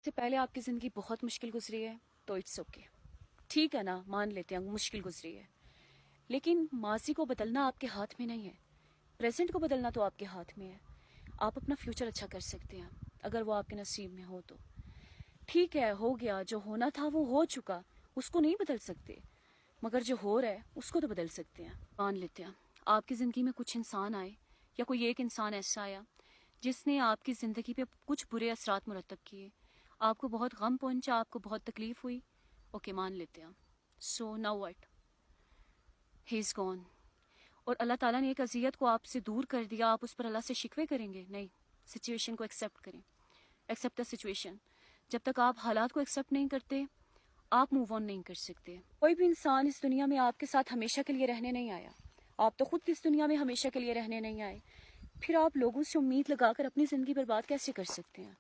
سے پہلے آپ کی زندگی بہت مشکل گزری ہے تو اٹس اوکے، ٹھیک ہے نا، مان لیتے ہیں مشکل گزری ہے، لیکن ماضی کو بدلنا آپ کے ہاتھ میں نہیں ہے، پریزنٹ کو بدلنا تو آپ کے ہاتھ میں ہے۔ آپ اپنا فیوچر اچھا کر سکتے ہیں اگر وہ آپ کے نصیب میں ہو تو۔ ٹھیک ہے، ہو گیا، جو ہونا تھا وہ ہو چکا، اس کو نہیں بدل سکتے، مگر جو ہو رہا ہے اس کو تو بدل سکتے ہیں۔ مان لیتے ہیں آپ کی زندگی میں کچھ انسان آئے یا کوئی ایک انسان ایسا آیا جس نے آپ کی زندگی پہ کچھ برے اثرات مرتب کیے، آپ کو بہت غم پہنچا، آپ کو بہت تکلیف ہوئی، اوکے مان لیتے ہیں۔ So now what, he is gone, اور اللہ تعالیٰ نے ایک اذیت کو آپ سے دور کر دیا، آپ اس پر اللہ سے شکوے کریں گے؟ نہیں، سچویشن کو ایکسیپٹ کریں، ایکسیپٹ دا سچویشن۔ جب تک آپ حالات کو ایکسیپٹ نہیں کرتے آپ موو آن نہیں کر سکتے۔ کوئی بھی انسان اس دنیا میں آپ کے ساتھ ہمیشہ کے لیے رہنے نہیں آیا، آپ تو خود اس دنیا میں ہمیشہ کے لیے رہنے نہیں آئے، پھر آپ لوگوں سے امید لگا کر اپنی زندگی برباد کیسے کر سکتے ہیں؟